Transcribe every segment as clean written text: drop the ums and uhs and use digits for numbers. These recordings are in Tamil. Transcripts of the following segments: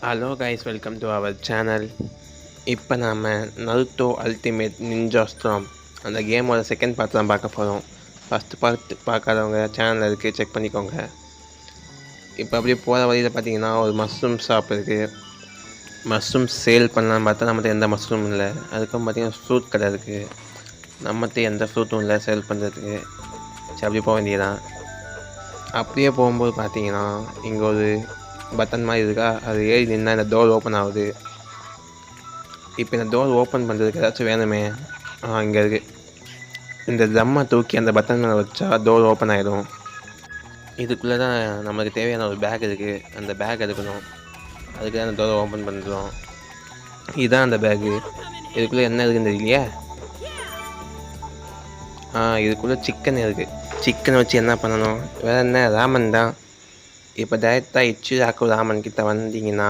Hello guys, welcome to our channel. இப்போ நாம் நருட்டோ அல்டிமேட் நிஞ்சா ஸ்டார்ம் அந்த கேமோட செகண்ட் பார்ட் தான் பார்க்க போகிறோம். ஃபஸ்ட்டு பார்ட் பார்க்காதவங்க சேனலில் இருக்குது, செக் பண்ணிக்கோங்க. இப்போ அப்படியே போகிற வழியில் பார்த்தீங்கன்னா ஒரு மஷ்ரூம் ஷாப் இருக்குது. மஷ்ரூம் சேல் பண்ணலான்னு பார்த்தா நம்மகிட்ட எந்த மஷ்ரூம் இல்லை. அதுக்கும் பார்த்தீங்கன்னா ஃப்ரூட் கடை இருக்குது. நம்மகிட்ட எந்த ஃப்ரூட்டும் இல்லை சேல் பண்ணுறதுக்கு. சரி, அப்படியே போக வேண்டியதான். அப்படியே போகும்போது பார்த்தீங்கன்னா இங்கே ஒரு பட்டன் மாதிரி இருக்கா, அது ஏறி நின்னா இந்த டோர் ஓப்பன் ஆகுது. இப்போ இந்த டோர் ஓப்பன் பண்ணுறதுக்கு ஏதாச்சும் வேணுமே. இங்கே இருக்குது. இந்த ஜம்மை தூக்கி அந்த பட்டன் மேலே வச்சா டோர் ஓப்பன் ஆகிடும். இதுக்குள்ளே தான் நம்மளுக்கு தேவையான ஒரு பேக் இருக்குது. அந்த பேக் எடுக்கணும். அதுக்கு தான் அந்த டோரை ஓப்பன் பண்ணுறோம். இதுதான் அந்த பேக்கு. இதுக்குள்ளே என்ன இருக்குன்னு தெரியலையே. இதுக்குள்ளே சிக்கன் இருக்குது. சிக்கனை வச்சு என்ன பண்ணணும்? வேறு என்ன, ராமன் தான். இப்போ டைரெக்டாக இச்சிராக்கு ராமன் கிட்ட வந்தீங்கன்னா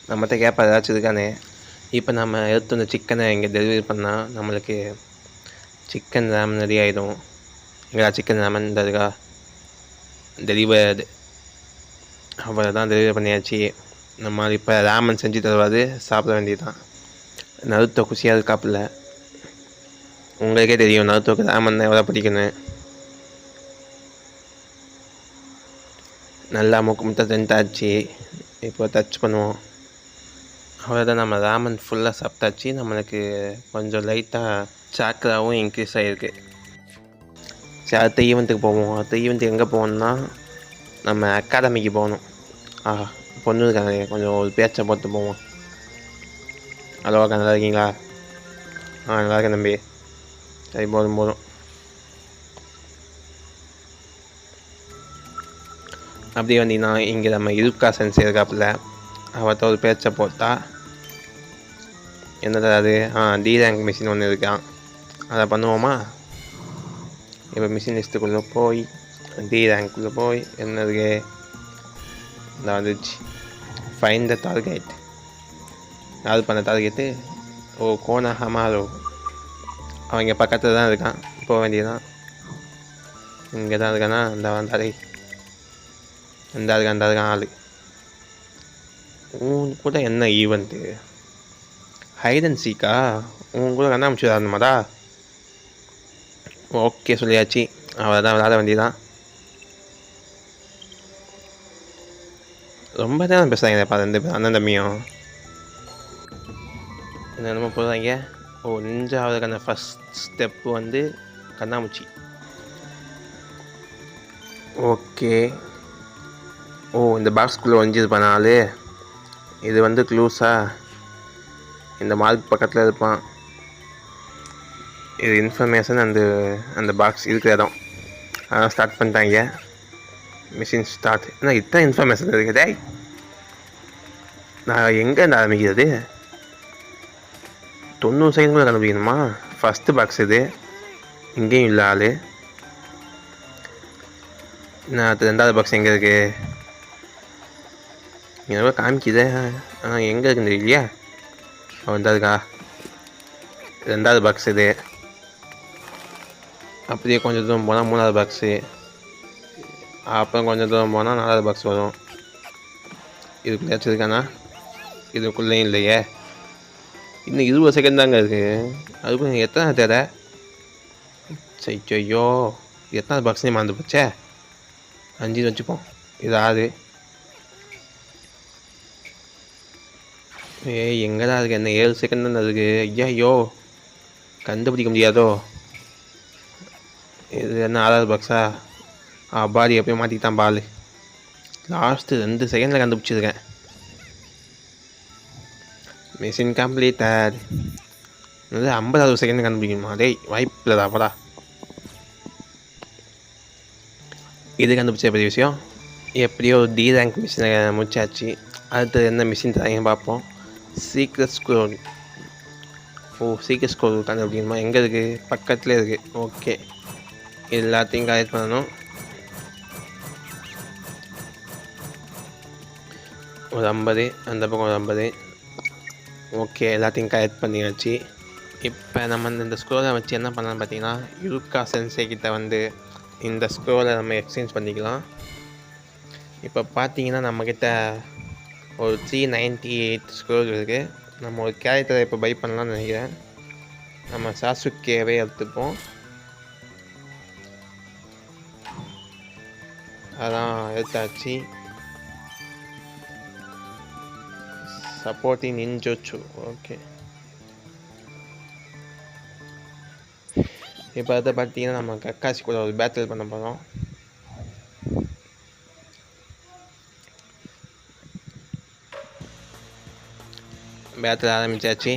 நம்மகிட்ட கேட்பா ஏதாச்சும் இருக்கானே. இப்போ நம்ம எடுத்து அந்த சிக்கனை இங்கே டெலிவரி பண்ணால் நம்மளுக்கு சிக்கன் ராமன் ரெடி ஆகிடும். எங்களா சிக்கன் ராமன் இருக்கா டெலிவரி. அவரை தான் டெலிவரி பண்ணியாச்சு. நம்ம இப்போ ராமன் செஞ்சு தருவாது, சாப்பிட வேண்டியதுதான். நருட்டோ குஷியாக இருக்காப்புல. உங்களுக்கே தெரியும் நருட்டோக்கு ராமன் எவ்வளோ பிடிக்கணும். நல்லா முட்டை செஞ்சாச்சு. இப்போ டச் பண்ணுவோம். அவ்வளோதான், நம்ம ராமன் ஃபுல்லாக சாப்பிட்டாச்சு. நம்மளுக்கு கொஞ்சம் லைட்டாக சாக்கராவும் இன்க்ரீஸ் ஆகிருக்கு. சரி, அடுத்த ஈவெண்ட்டுக்கு போவோம். அடுத்த ஈவெண்ட்டுக்கு எங்கே போகணுன்னா நம்ம அகாடமிக்கு போகணும். பொண்ணு இருக்காங்க, கொஞ்சம் ஒரு பேச்சை போட்டு போவோம். ஹலோ அக்கா, நல்லா இருக்கீங்களா? நல்லா இருக்கேன் தம்பி. சரி, போதும். அப்படியே வந்தீங்கன்னா இங்கே நம்ம இருக்கா சென்ஸ் இருக்காப்புல. அவர்கிட்ட ஒரு பேச்சை போட்டால் என்னது அது, டி ரேங்க் மிஷின் ஒன்று இருக்கான். அதை பண்ணுவோமா? இப்போ மிஷின் லிஸ்ட்டுக்குள்ளே போய் டி ரேங்க்குள்ளே போய் என்ன இருக்கு, இந்த வந்துச்சு ஃபைண்ட் த டார்கெட். யார் பண்ண டார்கெட்டு? கோனா ஹமாரோ. அவங்க பக்கத்தில் தான் இருக்கான். போக வேண்டியதுதான். இங்கே தான் இருக்கானா? அந்த வந்தாலே அந்த இருக்கான் ஆள். உன் கூட என்ன ஈவெண்ட்டு? Height and சீக்கா? உன் கூட கண்ணாமூச்சி விளாடணுமாடா? ஓகே, சொல்லியாச்சு. அவள் தான் விளாட வேண்டியதான். ரொம்ப நேரம் பேசுகிறாங்க ரெண்டு பேர், அண்ணன் தம்பியும். என்னென்னமோ போடுறாங்க. நிஞ்சாவதுக்கான ஃபஸ்ட் ஸ்டெப்பு வந்து கண்ணாமூச்சி. ஓகே. இந்த பாக்ஸ்குள்ளே ஒழிஞ்சிருப்பான் ஆள். இது வந்து க்ளூஸா? இந்த மார்க் பக்கத்தில் இருப்பான். இது இன்ஃபர்மேஷன். அந்த பாக்ஸ் இருக்கிற இடம். அதான் ஸ்டார்ட் பண்ணிட்டாங்க. Machine start. ஏன்னா இத்தனை இன்ஃபர்மேஷன் இருக்குதே. நான் எங்கேருந்து ஆரம்பிக்கிறது? 90 செகண்ட் கூட கண்டுபிடிக்கணுமா? ஃபஸ்ட்டு பாக்ஸ் இது. இங்கேயும் இல்லை ஆள். நான் ரெண்டாவது பாக்ஸ் எங்கே இருக்குது? எவ்வளோ காமிக்குதே. எங்கே இருக்குன்னு தெரியலையா? அவன் இருக்கா. ரெண்டாவது பாக்ஸ் இது. அப்படியே கொஞ்சம் தூரம் போனால் மூணாவது பாக்ஸு. அப்புறம் கொஞ்சம் தூரம் போனால் நாலாவது பாக்ஸ் வரும். இதுக்குள்ளே வச்சுருக்கானா? இதுக்குள்ளேயும் இல்லையே. இன்னும் 20 செகண்ட் தாங்க இருக்குது. அதுக்கு எத்தனை தேவை? ஐயோ, எத்தனாவது பாக்ஸ்னே மறந்து போச்சே. 5 வச்சுப்போம். இது 6. எங்கடா இருக்குது? என்ன 7 செகண்ட் தான் இருக்குது. ஐயோ, கண்டுபிடிக்க முடியாதோ? இது என்ன 6வது பாக்ஸா? பாடி எப்பயும் மாற்றிக்கிட்டான் பால். லாஸ்ட்டு 2 செகண்டில் கண்டுபிடிச்சிருக்கேன். Mission completed. 50வது செகண்ட் கண்டுபிடிக்கணுமா? வாய்ப்பில் தான் போடா. இது கண்டுபிடிச்ச பெரிய விஷயம். எப்படியோ டி ரேங்க் மிஷினை முடிச்சாச்சு. அடுத்து என்ன மிஷின் தராங்க பார்ப்போம். Secret scroll. சீக்ரெட் ஸ்க்ரோல் கண்டுபிடிக்கணுமா? எங்கே இருக்குது? பக்கத்துலேயே இருக்குது. ஓகே, எல்லாத்தையும் கலெக்ட் பண்ணணும். ஒரு 50, அந்த பக்கம் ஒரு 50. ஓகே, எல்லாத்தையும் கலெக்ட் பண்ணியாச்சு. இப்போ நம்ம இந்த ஸ்க்ரோலை வச்சு என்ன பண்ணலான்னு பார்த்தீங்கன்னா, யூருக்கா சென்சே கிட்ட வந்து இந்த ஸ்க்ரோலை நம்ம எக்ஸ்சேஞ்ச் பண்ணிக்கலாம். இப்போ பார்த்தீங்கன்னா நம்மக்கிட்ட ஒரு 398 ஸ்கோர் இருக்குது. நம்ம ஒரு கேரக்டரை இப்போ பை பண்ணலாம்னு நினைக்கிறேன். நம்ம சாசுகேவே எடுத்துப்போம். அதான் எடுத்தாச்சு. சப்போர்ட்டிங் நின்ஜோச்சு. ஓகே, இப்போ அதை பார்த்தீங்கன்னா நம்ம கக்காசி கூட ஒரு பேட்டில் பண்ண போகிறோம். பேட்டில் ஆரம்பித்தாச்சு.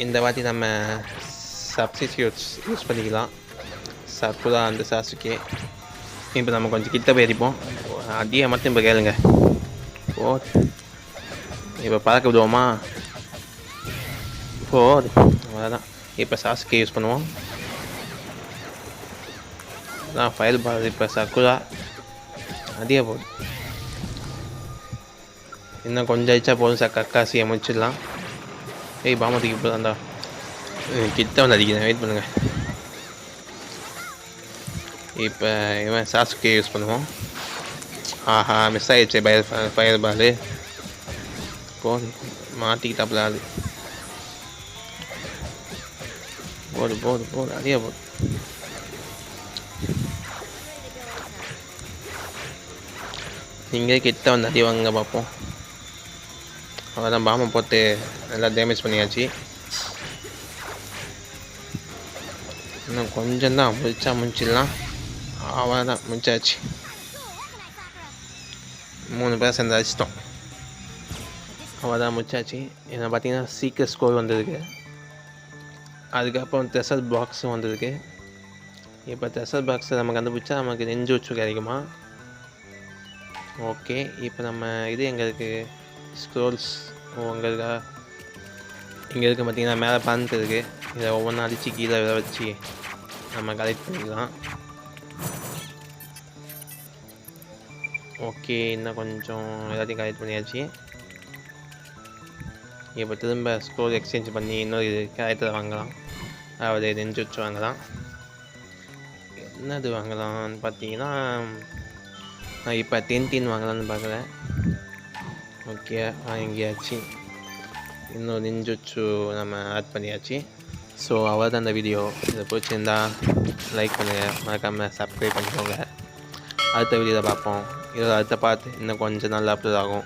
இந்த வாட்டி நம்ம சப்ஸ்டிடியூட்ஸ் யூஸ் பண்ணிக்கலாம். சக்குரா அந்த சாசுகே. இப்போ நம்ம கொஞ்சம் கிட்ட போயிருப்போம். அடியை மட்டும் இப்போ கேளுங்க. ஓ, இப்போ பறக்க விடுவோமா? ஓ, அதான். இப்போ சாசுகே யூஸ் பண்ணுவோம். அதான் ஃபயர் பால். இப்போ சக்குரா அடியே போகுது. இன்னும் கொஞ்சம் அடிச்சா போதும் சார், கக்காசியை முடிச்சிடலாம். ஏய், பாமதிக்கு இப்போ தான்டா கிட்ட வந்து அடிக்கிறேன், வெயிட் பண்ணுங்கள். இப்போ இவன் சாசுகே யூஸ் பண்ணுவோம். ஆஹா, மிஸ் ஆகிடுச்சு ஃபயர் பால். போது, மாட்டிக்கிட்டாப்புல அது. போது போது போது, அதே போது. நீங்கள் கிட்ட வந்து அடி வாங்க பார்ப்போம். அவதான் பாம்பை போட்டு நல்லா டேமேஜ் பண்ணியாச்சு. இன்னும் கொஞ்சம் தான் முடிச்சிடலாம். அவன் தான் முடிச்சாச்சு. 3 பேர் சேர்ந்து அடிச்சிட்டோம். அவள் தான் முடிச்சாச்சு. என்ன பார்த்தீங்கன்னா சீக்கிரம் ஸ்கோர் வந்திருக்கு. அதுக்கப்புறம் ட்ரெஷர் பாக்ஸும் வந்திருக்கு. இப்போ ட்ரெஷர் பாக்ஸை நம்ம கண்டுபிடிச்சா நமக்கு நெஞ்சோச்சு கிடைக்குமா? ஓகே, இப்போ நம்ம இது எங்கே இருக்குது? ஸ்க்ரோல்ஸ். அங்கே இருக்கா? இங்கே இருக்குது பார்த்தீங்கன்னா, மேலே பந்து இருக்குது. இதை ஒவ்வொன்றா அடித்து கீழே விட வச்சு நம்ம கலெக்ட் பண்ணிக்கலாம். ஓகே, இன்னும் கொஞ்சம் எல்லாத்தையும் கலெக்ட் பண்ணியாச்சு. இப்போ திரும்ப ஸ்கோர் எக்ஸ்சேஞ்ச் பண்ணி இன்னொரு கேரக்டர் வாங்கலாம். அதாவது நெஞ்சோச்சு வாங்கலாம். என்னது வாங்கலாம்னு பார்த்தீங்கன்னா, நான் இப்போ 10 வாங்கலாம்னு பார்க்குறேன். ஓகே, வாங்கியாச்சு. இன்னும் நெஞ்சோச்சு நம்ம ஆட் பண்ணியாச்சு. ஸோ அவ்வளோதான் இந்த வீடியோ. இதை பிடிச்சிருந்தா லைக் பண்ணுங்கள், மறக்காமல் சப்ஸ்கிரைப் பண்ணிக்கோங்க. அடுத்த வீடியோவில் பார்ப்போம். இதோட அடுத்த பார்த்து இன்னும் கொஞ்சம் நல்லா அப்லோட் ஆகும்.